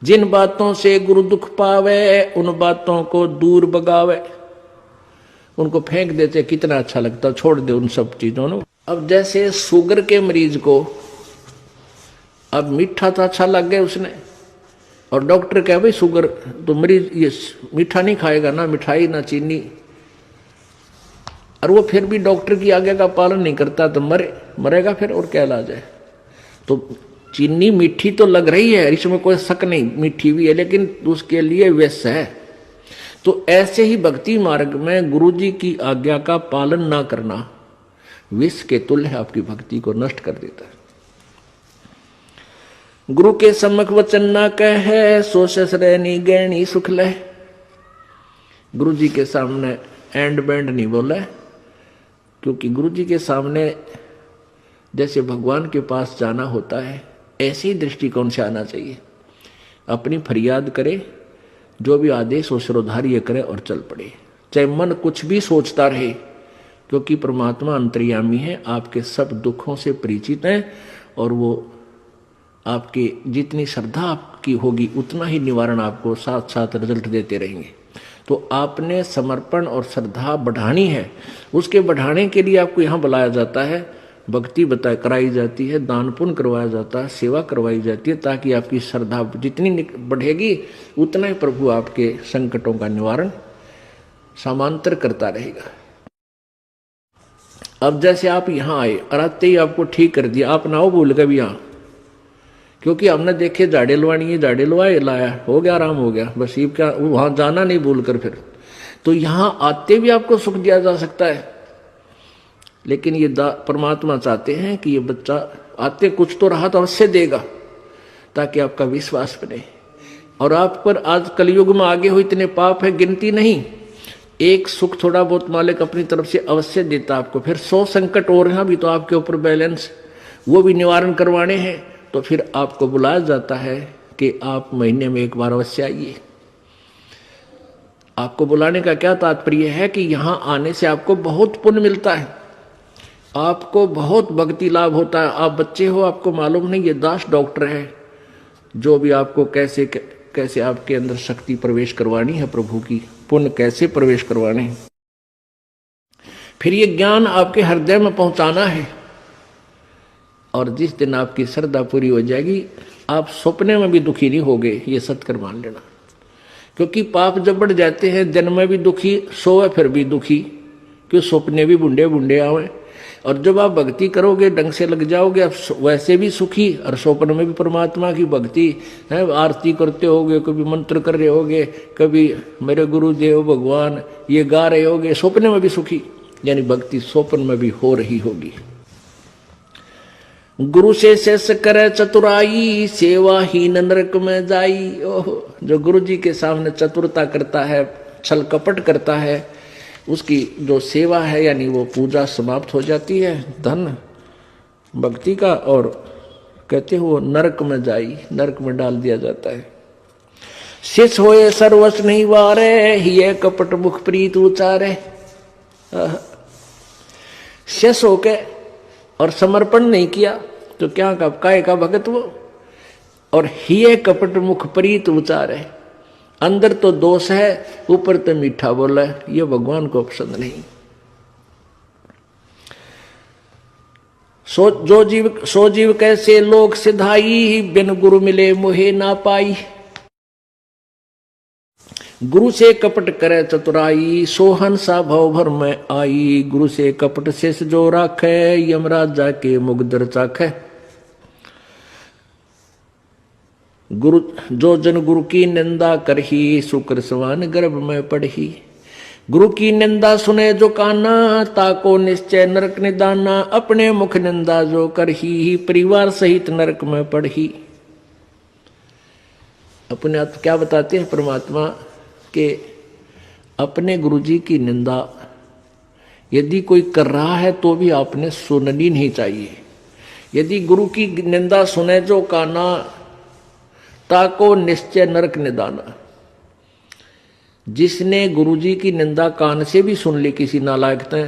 जिन बातों से गुरु दुख पावे उन बातों को दूर भगावे। उनको फेंक देते, कितना अच्छा लगता, छोड़ दे उन सब चीजों को। अब जैसे शुगर के मरीज को अब मीठा तो अच्छा लग गया उसने, और डॉक्टर कहे भाई शुगर तो मरीज ये मीठा नहीं खाएगा, ना मिठाई ना चीनी, और वो फिर भी डॉक्टर की आज्ञा का पालन नहीं करता तो मरेगा फिर, और क्या इलाज है। तो चीनी मीठी तो लग रही है, इसमें कोई शक नहीं, मीठी भी है, लेकिन उसके लिए विष है। तो ऐसे ही भक्ति मार्ग में गुरु जी की आज्ञा का पालन ना करना विष के तुल्य है, आपकी भक्ति को नष्ट कर देता है। गुरु के सम्मुख वचन ना कहे सो ससरैनी गैनी सुख ले। गुरु जी के सामने एंड बैंड नहीं बोला, क्योंकि गुरु जी के सामने जैसे भगवान के पास जाना होता है, ऐसे ही दृष्टिकोण से आना चाहिए। अपनी फरियाद करे, जो भी आदेश हो सिरोधार्य करे और चल पड़े, चाहे मन कुछ भी सोचता रहे, क्योंकि परमात्मा अंतर्यामी है, आपके सब दुखों से परिचित है, और वो आपके जितनी श्रद्धा आपकी होगी उतना ही निवारण आपको साथ साथ रिजल्ट देते रहेंगे। तो आपने समर्पण और श्रद्धा बढ़ानी है, उसके बढ़ाने के लिए आपको यहाँ बुलाया जाता है, भक्ति कराई जाती है, दान पुण्य करवाया जाता है, सेवा करवाई जाती है, ताकि आपकी श्रद्धा जितनी बढ़ेगी उतना ही प्रभु आपके संकटों का निवारण समांतर करता रहेगा। अब जैसे आप यहाँ आए और आते ही आपको ठीक कर दिया, आप ना हो भूल गए भी यहाँ, क्योंकि हमने देखे झाड़े लवानी है, झाड़े लवाए लाया, हो गया, आराम हो गया, बस ये क्या वहां जाना नहीं भूल कर फिर। तो यहाँ आते भी आपको सुख दिया जा सकता है, लेकिन ये परमात्मा चाहते हैं कि ये बच्चा आते कुछ तो राहत अवश्य देगा, ताकि आपका विश्वास बने। और आप पर आज कलयुग में आगे हो इतने पाप है, गिनती नहीं। एक सुख थोड़ा बहुत मालिक अपनी तरफ से अवश्य देता आपको, फिर 100 संकट और हैं भी तो आपके ऊपर बैलेंस, वो भी निवारण करवाने हैं। तो फिर आपको बुलाया जाता है कि आप महीने में एक बार अवश्य आइए। आपको बुलाने का क्या तात्पर्य है कि यहाँ आने से आपको बहुत पुण्य मिलता है, आपको बहुत भक्ति लाभ होता है। आप बच्चे हो, आपको मालूम नहीं, ये दास डॉक्टर है, जो भी आपको कैसे कैसे आपके अंदर शक्ति प्रवेश करवानी है, प्रभु की पुण्य कैसे प्रवेश करवाने हैं, फिर ये ज्ञान आपके हृदय में पहुंचाना है। और जिस दिन आपकी श्रद्धा पूरी हो जाएगी, आप सपने में भी दुखी नहीं होगे, ये सत्कर मान लेना। क्योंकि पाप जब बढ़ जाते हैं, दिन में भी दुखी, सोए फिर भी दुखी, क्यों सपने भी बुंडे बुंडे आवे। और जब आप भक्ति करोगे, ढंग से लग जाओगे, आप वैसे भी सुखी, और स्वप्न में भी परमात्मा की भक्ति है, आरती करते होगे, कभी मंत्र कर रहे होगे, कभी मेरे गुरुदेव भगवान ये गा रहे होगे, स्वप्न में भी सुखी, यानी भक्ति स्वप्न में भी हो रही होगी। गुरु से शेष करे चतुराई सेवा ही नरक में जाई। ओह, जो गुरु जी के सामने चतुरता करता है, छल कपट करता है, उसकी जो सेवा है यानी वो पूजा समाप्त हो जाती है, धन भक्ति का, और कहते हो वो नरक में जाई, नरक में डाल दिया जाता है। शिष होए सर्वस नहीं वारे, हिये कपट मुख प्रीत उचारे। शेष होके और समर्पण नहीं किया तो क्या काय का भगत वो, और हिये कपट मुख प्रीत उचारे। अंदर तो दोष है, ऊपर तो मीठा बोला है, ये भगवान को पसंद नहीं। सो जीव कैसे लोग सिधाई, बिन गुरु मिले मोहे ना पाई। गुरु से कपट करे चतुराई, सोहन सा भव भर में आई। गुरु से कपट शेष जो राखे, यमराज जाके मुगदर चाखे। गुरु जो जन गुरु की निंदा करही, शुक्र सवान गर्भ में पढ़ही। गुरु की निंदा सुने जो काना, ताको निश्चय नरक निदाना। अपने मुख निंदा जो करही, परिवार सहित नरक में पढ़ही। अपने आप क्या बताते हैं परमात्मा के, अपने गुरुजी की निंदा यदि कोई कर रहा है तो भी आपने सुननी नहीं चाहिए। यदि गुरु की निंदा सुने जो काना, ताको निश्चय नरक निदाना। जिसने गुरुजी की निंदा कान से भी सुन ली किसी नालायक ने,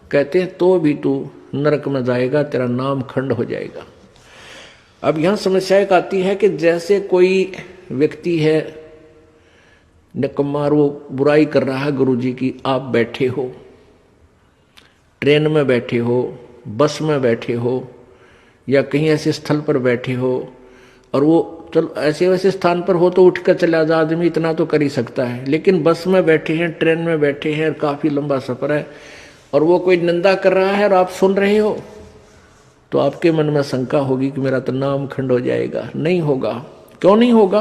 कहते हैं तो भी तू नरक में जाएगा, तेरा नाम खंड हो जाएगा। अब यहां समस्या एक आती है कि जैसे कोई व्यक्ति है निकम्मा, वो बुराई कर रहा है गुरुजी की, आप बैठे हो, ट्रेन में बैठे हो, बस में बैठे हो, या कहीं ऐसे स्थल पर बैठे हो, और वो चलो ऐसे वैसे स्थान पर हो तो उठ कर चला जा, आदमी इतना तो कर ही सकता है, लेकिन बस में बैठे हैं, ट्रेन में बैठे हैं, काफ़ी लंबा सफ़र है, और वो कोई निंदा कर रहा है और आप सुन रहे हो, तो आपके मन में शंका होगी कि मेरा तो नाम खंड हो जाएगा। नहीं होगा। क्यों नहीं होगा?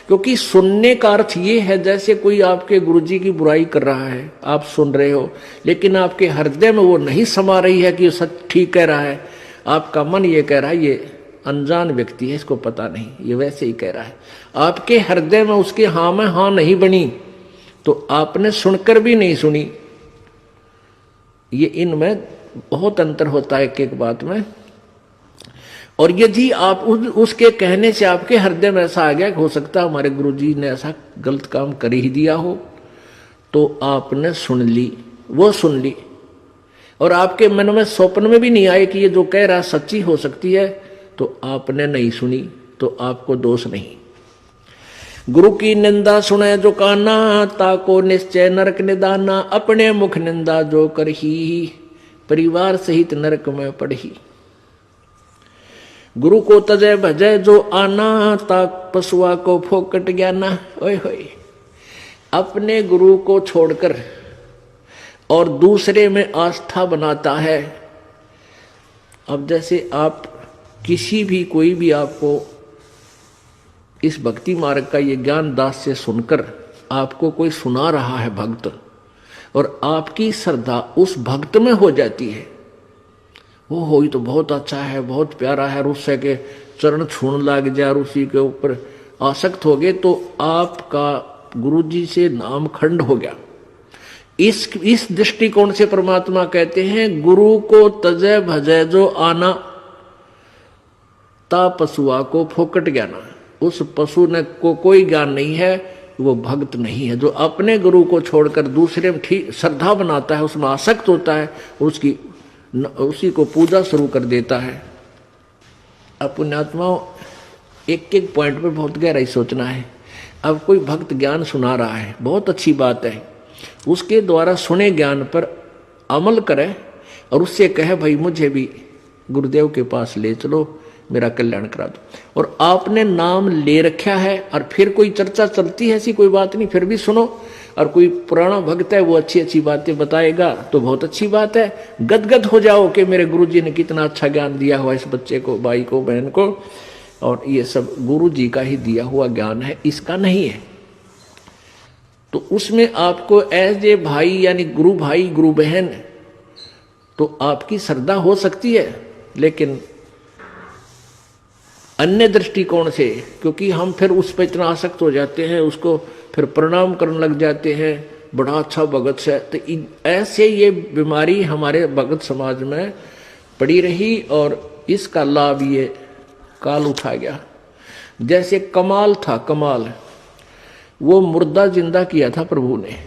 क्योंकि सुनने का अर्थ ये है जैसे कोई आपके गुरुजी की बुराई कर रहा है, आप सुन रहे हो, लेकिन आपके हृदय में वो नहीं समा रही है कि ये सच ठीक कह रहा है। आपका मन ये कह रहा है ये अनजान व्यक्ति है, इसको पता नहीं, ये वैसे ही कह रहा है। आपके हृदय में उसके हाँ में हाँ नहीं बनी, तो आपने सुनकर भी नहीं सुनी। ये इनमें बहुत अंतर होता है एक एक बात में। और यदि आप उसके कहने से आपके हृदय में ऐसा आ गया कि हो सकता है हमारे गुरुजी ने ऐसा गलत काम कर ही दिया हो, तो आपने सुन ली, वो सुन ली, और आपके मन में स्वप्न में भी नहीं आए कि ये जो कह रहा सच्ची हो सकती है, तो आपने नहीं सुनी, तो आपको दोष नहीं। गुरु की निंदा सुने जो काना, ताको निश्चय नरक निदाना, अपने मुख निंदा जो करही, परिवार सहित नरक में पड़ही। गुरु को तजय भजय जो आना, ताक पशुआ को फोकट ज्ञाना। ओए होए, अपने गुरु को छोड़कर और दूसरे में आस्था बनाता है। अब जैसे आप किसी भी कोई भी आपको इस भक्ति मार्ग का ये ज्ञान दास से सुनकर आपको कोई सुना रहा है भक्त, और आपकी श्रद्धा उस भक्त में हो जाती है, वो हो तो बहुत अच्छा है, बहुत प्यारा है, उससे के चरण छूने लग जाए, उसी के ऊपर आसक्त हो गए, तो आपका गुरुजी से नाम खंड हो गया। इस दृष्टिकोण से परमात्मा कहते हैं गुरु को तजय भजय जो आना, ता पशुआ को फोकट ज्ञाना। उस पशु ने को कोई ज्ञान नहीं है, वो भक्त नहीं है। जो अपने गुरु को छोड़कर दूसरे में ठीक श्रद्धा बनाता है, उसमें आसक्त होता है, उसी को पूजा शुरू कर देता है। अब पुण्यात्माओं, एक एक पॉइंट पे बहुत गहराई सोचना है। अब कोई भक्त ज्ञान सुना रहा है, बहुत अच्छी बात है, उसके द्वारा सुने ज्ञान पर अमल करे और उससे कहे भाई मुझे भी गुरुदेव के पास ले चलो, मेरा कल्याण करा दो। और आपने नाम ले रखा है और फिर कोई चर्चा चलती है, ऐसी कोई बात नहीं, फिर भी सुनो। और कोई पुराना भक्त है वो अच्छी अच्छी बातें बताएगा तो बहुत अच्छी बात है, गदगद हो जाओ कि मेरे गुरुजी ने कितना अच्छा ज्ञान दिया हुआ इस बच्चे को, भाई को, बहन को, और ये सब गुरुजी का ही दिया हुआ ज्ञान है, इसका नहीं है। तो उसमें आपको एज ए भाई यानी गुरु भाई गुरु बहन तो आपकी श्रद्धा हो सकती है, लेकिन अन्य दृष्टिकोण से, क्योंकि हम फिर उस पर इतना आसक्त हो जाते हैं, उसको फिर प्रणाम करने लग जाते हैं, बड़ा अच्छा भगत है, तो ऐसे ये बीमारी हमारे भगत समाज में पड़ी रही और इसका लाभ ये काल उठा गया। जैसे कमाल था, कमाल वो मुर्दा जिंदा किया था प्रभु ने।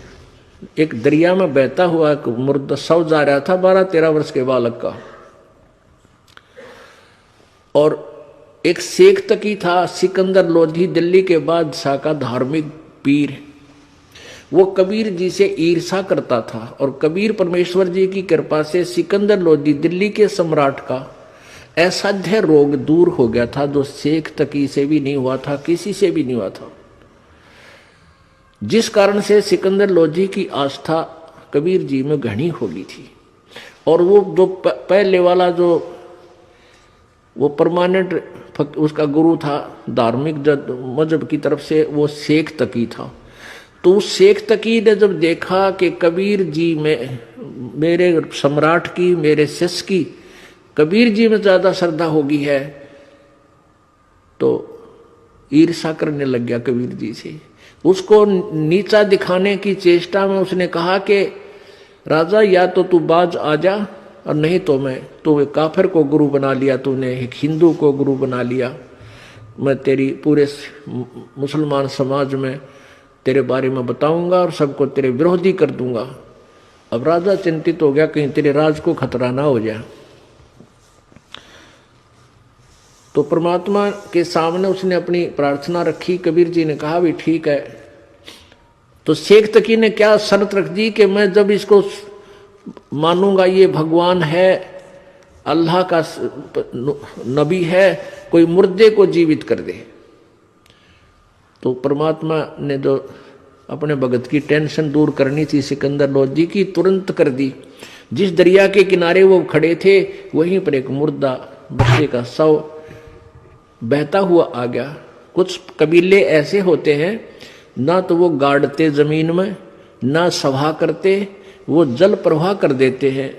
एक दरिया में बहता हुआ मुर्दा शव जा रहा था 12-13 वर्ष के बालक का, और एक शेख तकी था सिकंदर लोधी, दिल्ली के बादशाह का धार्मिक पीर। वो कबीर जी से ईर्षा करता था और कबीर परमेश्वर जी की कृपा से सिकंदर लोधी दिल्ली के सम्राट का असाध्य रोग दूर हो गया था, जो शेख तकी से भी नहीं हुआ था, किसी से भी नहीं हुआ था, जिस कारण से सिकंदर लोधी की आस्था कबीर जी में घनी हो गई थी। और वो जो पहले वाला जो वो परमानेंट उसका गुरु था धार्मिक मजहब की तरफ से, वो शेख तकी था। तो उस शेख तकी ने जब देखा कि कबीर जी में, मेरे सम्राट की, मेरे शिष्य की कबीर जी में ज्यादा श्रद्धा होगी है, तो ईर्षा करने लग गया कबीर जी से। उसको नीचा दिखाने की चेष्टा में उसने कहा कि राजा या तो तू बाज आ जा, और नहीं तो मैं, तो काफिर को गुरु बना लिया तूने, एक हिंदू को गुरु बना लिया, मैं तेरी पूरे मुसलमान समाज में तेरे बारे में बताऊंगा और सबको तेरे विरोधी कर दूंगा। अब राजा चिंतित हो गया कहीं तेरे राज को खतरा ना हो जाए। तो परमात्मा के सामने उसने अपनी प्रार्थना रखी। कबीर जी ने कहा भी ठीक है। तो शेख तकी ने क्या शर्त रख दी कि मैं जब इसको मानूंगा ये भगवान है, अल्लाह का नबी है, कोई मुर्दे को जीवित कर दे। तो परमात्मा ने जो अपने भगत की टेंशन दूर करनी थी सिकंदर लोधी की, तुरंत कर दी। जिस दरिया के किनारे वो खड़े थे वहीं पर एक मुर्दा बच्चे का शव बहता हुआ आ गया। कुछ कबीले ऐसे होते हैं, ना तो वो गाड़ते जमीन में, ना सभा करते, वो जल प्रवाह कर देते हैं।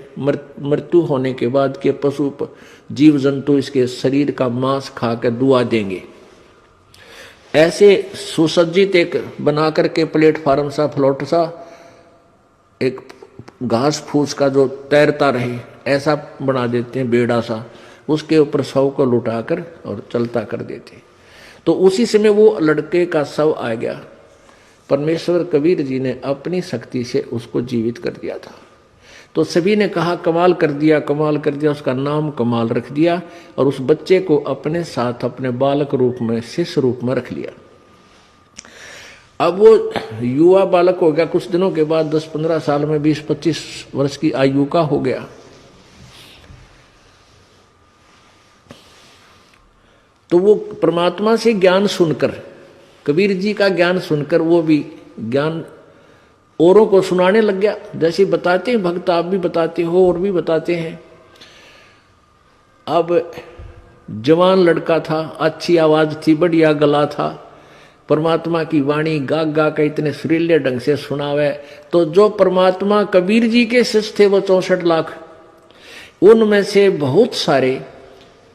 मृत्यु होने के बाद के पशु जीव जंतु इसके शरीर का मांस खा कर दुआ देंगे। ऐसे सुसज्जित एक बना करके प्लेटफार्म सा, फ्लोट सा, एक घास फूस का जो तैरता रहे ऐसा बना देते हैं, बेड़ा सा, उसके ऊपर शव को लुटाकर और चलता कर देते। तो उसी समय वो लड़के का शव आ गया। परमेश्वर कबीर जी ने अपनी शक्ति से उसको जीवित कर दिया था। तो सभी ने कहा कमाल कर दिया, कमाल कर दिया। उसका नाम कमाल रख दिया और उस बच्चे को अपने साथ अपने बालक रूप में, शिष्य रूप में रख लिया। अब वो युवा बालक हो गया। कुछ दिनों के बाद 10-15 साल में 20-25 वर्ष की आयु का हो गया। तो वो परमात्मा से ज्ञान सुनकर, कबीर जी का ज्ञान सुनकर, वो भी ज्ञान औरों को सुनाने लग गया। जैसे बताते हैं भक्त, आप भी बताते हो और भी बताते हैं। अब जवान लड़का था, अच्छी आवाज थी, बढ़िया गला था, परमात्मा की वाणी गा गा के इतने सुरीले ढंग से सुनावे। तो जो परमात्मा कबीर जी के शिष्य थे वो 64 लाख, उनमें से बहुत सारे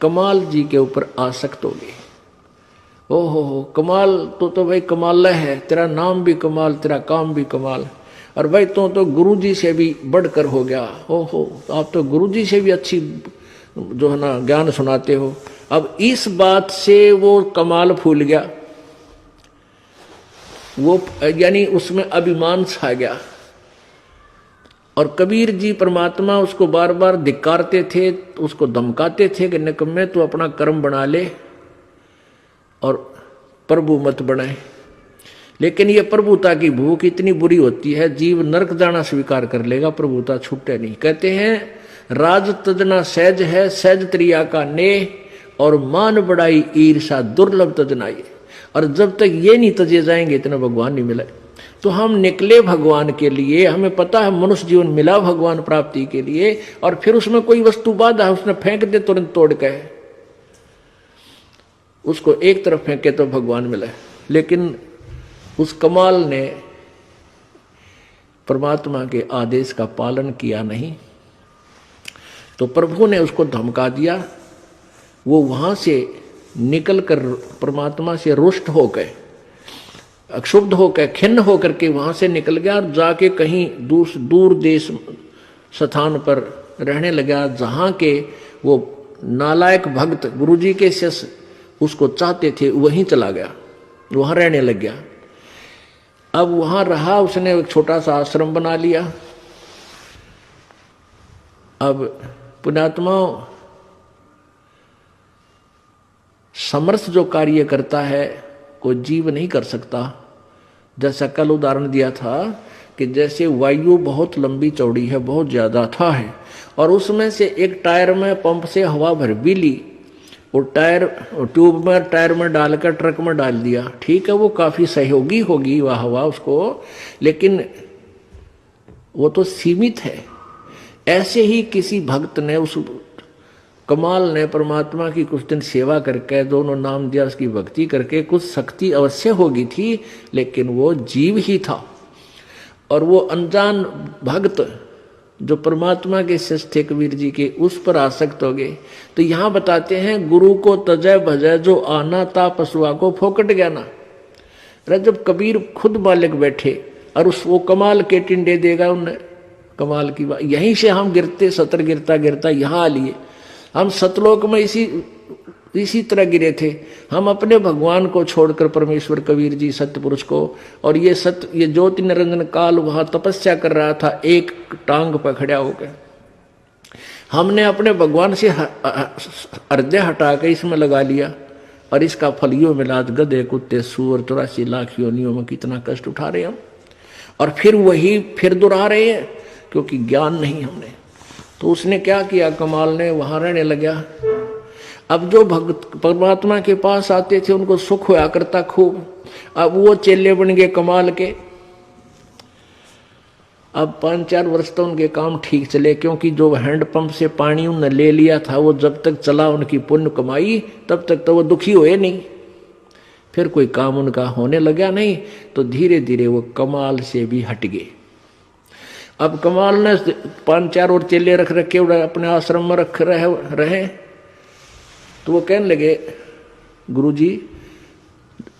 कमाल जी के ऊपर आसक्त हो गए। ओहो कमाल तो भाई कमाल है, तेरा नाम भी कमाल, तेरा काम भी कमाल, और भाई तो गुरु जी से भी बढ़कर हो गया। ओहो आप तो गुरु जी से भी अच्छी जो है ना ज्ञान सुनाते हो। अब इस बात से वो कमाल फूल गया, वो यानी उसमें अभिमान छा गया। और कबीर जी परमात्मा उसको बार बार धिक्कारते थे, उसको धमकाते थे कि निकम्मे तू अपना कर्म बना ले और प्रभु मत बनाए। लेकिन ये प्रभुता की भूख इतनी बुरी होती है, जीव नरक जाना स्वीकार कर लेगा, प्रभुता छूटे नहीं। कहते हैं राज तजना सहज है, सहज त्रिया का नेह, और मान बढ़ाई ईर्षा दुर्लभ तजनाई। और जब तक ये नहीं तजे जाएंगे इतना भगवान नहीं मिला। तो हम निकले भगवान के लिए, हमें पता है मनुष्य जीवन मिला भगवान प्राप्ति के लिए, और फिर उसमें कोई वस्तु बाधा है उसने फेंक दे तुरंत तोड़ के, उसको एक तरफ फेंके तो भगवान मिला। लेकिन उस कमाल ने परमात्मा के आदेश का पालन किया नहीं, तो प्रभु ने उसको धमका दिया। वो वहां से निकलकर परमात्मा से रुष्ट होकर, अक्षुब्ध होकर, खिन्न होकर के वहां से निकल गया और जाके कहीं दूर देश स्थान पर रहने लगा, जहां के वो नालायक भक्त गुरुजी के शिष्य उसको चाहते थे, वहीं चला गया, वहां रहने लग गया। अब वहां रहा, उसने एक छोटा सा आश्रम बना लिया। अब पुण्यात्मा समर्थ जो कार्य करता है कोई जीव नहीं कर सकता। जैसा कल उदाहरण दिया था कि जैसे वायु बहुत लंबी चौड़ी है, बहुत ज्यादा था है, और उसमें से एक टायर में पंप से हवा भर भी ली, वो टायर ट्यूब में टायर में डालकर ट्रक में डाल दिया, ठीक है वो काफी सहयोगी होगी वह हवा उसको, लेकिन वो तो सीमित है। ऐसे ही किसी भक्त ने, उस कमाल ने परमात्मा की कुछ दिन सेवा करके, दोनों नाम दिया, उसकी भक्ति करके कुछ शक्ति अवश्य होगी थी, लेकिन वो जीव ही था। और वो अनजान भक्त जो परमात्मा के शिष्य थे कबीर जी के, उस पर आसक्त हो गए। तो यहाँ बताते हैं गुरु को तजय भजय जो आना ता पशुआ को फोकट गया ना। अरे जब कबीर खुद मालिक बैठे और उस वो कमाल के टिंडे देगा उन्हें, कमाल की बात। यहीं से हम गिरते, सतर गिरता गिरता यहाँ आ लिए। हम सतलोक में इसी तरह गिरे थे। हम अपने भगवान को छोड़कर परमेश्वर कबीर जी सत्य पुरुष को, और ये ज्योति निरंजन काल वहां तपस्या कर रहा था एक टांग पर खड़ा होकर। हमने अपने भगवान से हृदय हटा के इसमें लगा लिया और इसका फल यूं मिला। गधे कुत्ते सूअर 84 लाख योनियों में कितना कष्ट उठा रहे हम, और फिर वही फिर दोहरा रहे हैं क्योंकि ज्ञान नहीं हमने। तो उसने क्या किया, कमाल ने वहां रहने लगा। अब जो भक्त परमात्मा के पास आते थे उनको सुख होया करता खूब। अब वो चेले बन गए कमाल के। अब 5-4 वर्ष तो उनके काम ठीक चले, क्योंकि जो हैंडपंप से पानी उन्होंने ले लिया था वो जब तक चला उनकी पुण्य कमाई तब तक तो वो दुखी हुए नहीं। फिर कोई काम उनका होने लगा नहीं तो धीरे धीरे वो कमाल से भी हट गए। अब कमाल ने 5-4 और चेले रख रखे अपने आश्रम में रख रहे तो वो कहने लगे, गुरुजी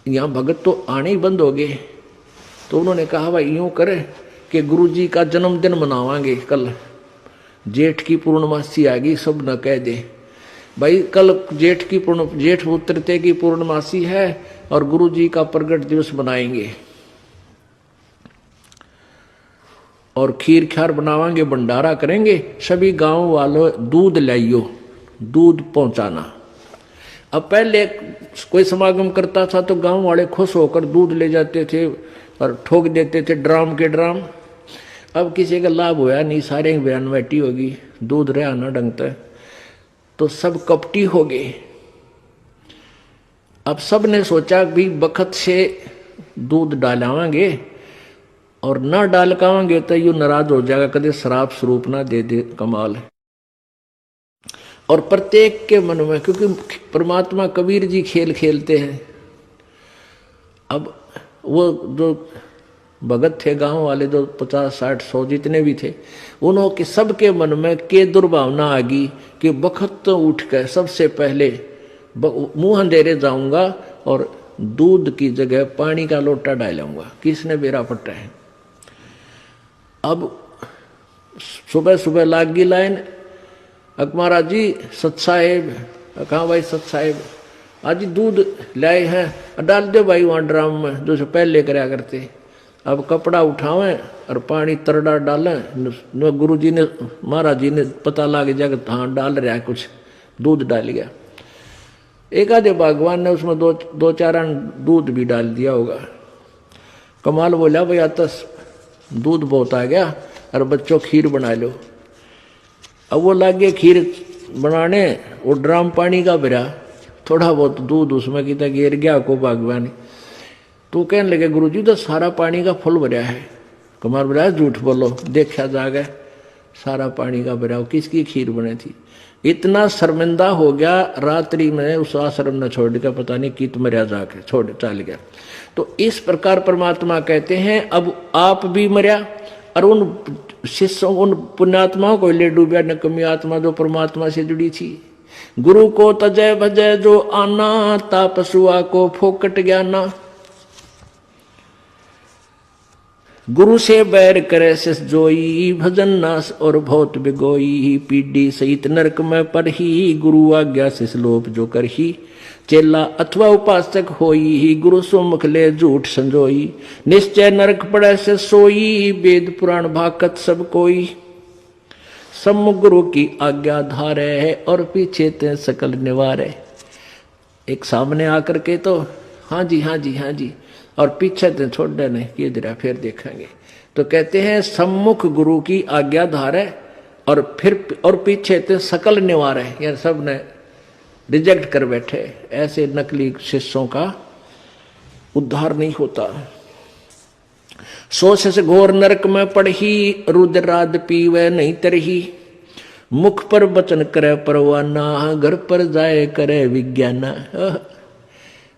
यहाँ भगत तो आने ही बंद हो गए। तो उन्होंने कहा भाई यूं करे कि गुरुजी का जन्मदिन मनावांगे कल, जेठ की पूर्णमासी आ गई, सब न कह दे भाई कल जेठ उतरते की पूर्णमासी है और गुरुजी का प्रगट दिवस मनाएंगे और खीर ख्यार बनावांगे, भंडारा करेंगे, सभी गांव वालों दूध लाइयो, दूध पहुंचाना। अब पहले कोई समागम करता था तो गांव वाले खुश होकर दूध ले जाते थे और ठोक देते थे ड्राम के ड्राम। अब किसी का लाभ होया नहीं, सारे बयानवटी होगी, दूध रहा ना ढंगता, तो सब कपटी हो गए। अब सब ने सोचा भी बखत से दूध डालावांगे और ना डाल कावांगे तो यू नाराज हो जाएगा, कदे शराब स्वरूप ना दे दे कमाल है। और प्रत्येक के मन में, क्योंकि परमात्मा कबीर जी खेल खेलते हैं। अब वो जो भगत थे गांव वाले, जो 50-60-100 जितने भी थे, उन्होंने सबके मन में के दुर्भावना आ गई कि बखत तो उठ कर सबसे पहले मुंह अंधेरे जाऊंगा और दूध की जगह पानी का लोटा डालूंगा, किसने बेरा पट्टा है। अब सुबह सुबह लाग गई लाइन, महाराज जी सत साहेब, कहाँ भाई सत साहेब, आज दूध लाए हैं, डाल दो भाई वहाँ ड्राम में जो पहले कराया करते। अब कपड़ा उठावें और पानी तरड़ा डालें, गुरु जी ने महाराज जी ने पता लग जाएगा हाँ डाल रहा है कुछ, दूध डाल गया। एक आधे भगवान ने उसमें दो चार दूध भी डाल दिया होगा। कमाल बोला भैया तस दूध बहुत आ गया और बच्चों खीर बना लो। अब वो लगे खीर बनाने, वो ड्राम पानी का भरा, थोड़ा बहुत दूध उसमें कितना गिर गया को भगवान। तो कहने लगे गुरुजी तो सारा पानी का फुल भरा है। कुमार बोला झूठ बोलो, देखा जागे सारा पानी का भरा हो, किसकी खीर बनी थी। इतना शर्मिंदा हो गया, रात्रि में उस आश्रम ने छोड़ के पता नहीं कित मरिया जाके छोड़ चल गया। तो इस प्रकार परमात्मा कहते हैं अब आप भी मरिया और उन शिष्यों उन पुण्यात्माओं को ले डूबा, नकमी आत्मा जो परमात्मा से जुड़ी थी। गुरु को तजय भजय जो आना, तापसुआ को फोकट ज्ञाना। गुरु से बैर करे शिष जोई, भजन नास और बहुत बिगोई। पीढ़ी सहित नरक में परही, गुरु आज्ञा शिष लोप जो करही। चेला अथवा उपासक होई, गुरु सुमुख ले झूठ संजोई। निश्चय नरक पड़े से सोई, वेद पुराण भाकत सब कोई। सम्मुख गुरु की आज्ञा धारे, और पीछे ते सकल निवारे। एक सामने आकर के तो हाँ जी हाँ जी हाँ जी, और पीछे ते छोड़ देने ये जरा फिर देखेंगे। तो कहते हैं सम्मुख गुरु की आज्ञा धारे और फिर और पीछे ते सकल निवारे, यार सब ने रिजेक्ट कर बैठे। ऐसे नकली शिष्यों का उद्धार नहीं होता। सोच से घोर नरक में पड़ही, रुद्राद पीवे नहीं तरही। मुख पर वचन करे परवाना, घर पर जाए करे विज्ञाना।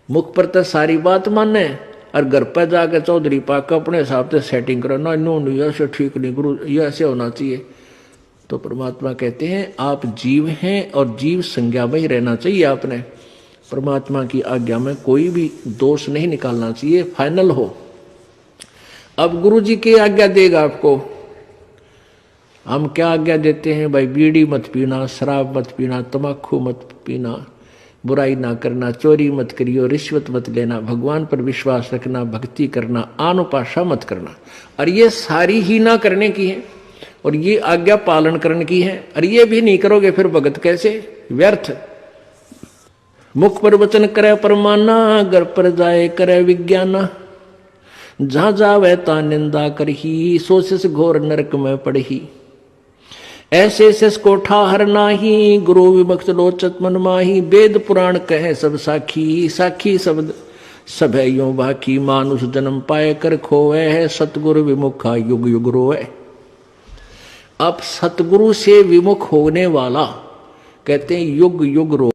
मुख पर तो सारी बात माने और घर पर जाकर चौधरी पाक अपने हिसाब से सेटिंग करो ना, नो ऐसे ठीक नहीं गुरु, ये ऐसे होना चाहिए। तो परमात्मा कहते हैं आप जीव हैं और जीव संज्ञा में ही रहना चाहिए। आपने परमात्मा की आज्ञा में कोई भी दोष नहीं निकालना चाहिए, फाइनल हो। अब गुरु जी की आज्ञा देगा आपको। हम क्या आज्ञा देते हैं भाई, बीड़ी मत पीना, शराब मत पीना, तम्बाकू मत पीना, बुराई ना करना, चोरी मत करियो, रिश्वत मत लेना, भगवान पर विश्वास रखना, भक्ति करना, आन पाशा मत करना। और ये सारी ही ना करने की है। और ये आज्ञा पालन करने की है। और ये भी नहीं करोगे फिर भगत कैसे, व्यर्थ। मुख पर वचन करे परमाना, घर पर जाए करे विज्ञाना। जहां जावे ता निंदा करही, सोच घोर नरक में पड़ही। ऐसे शेष को ठाहर नाही, गुरु विमुक्त लोचत मन माही। वेद पुराण कहे सब साखी, साखी शब्द सब है यूं बाकी। मानुष जन्म पाए कर खोवे है, सतगुरु विमुखा युग युग रोए। अब सतगुरु से विमुख होने वाला कहते हैं युग युग रो।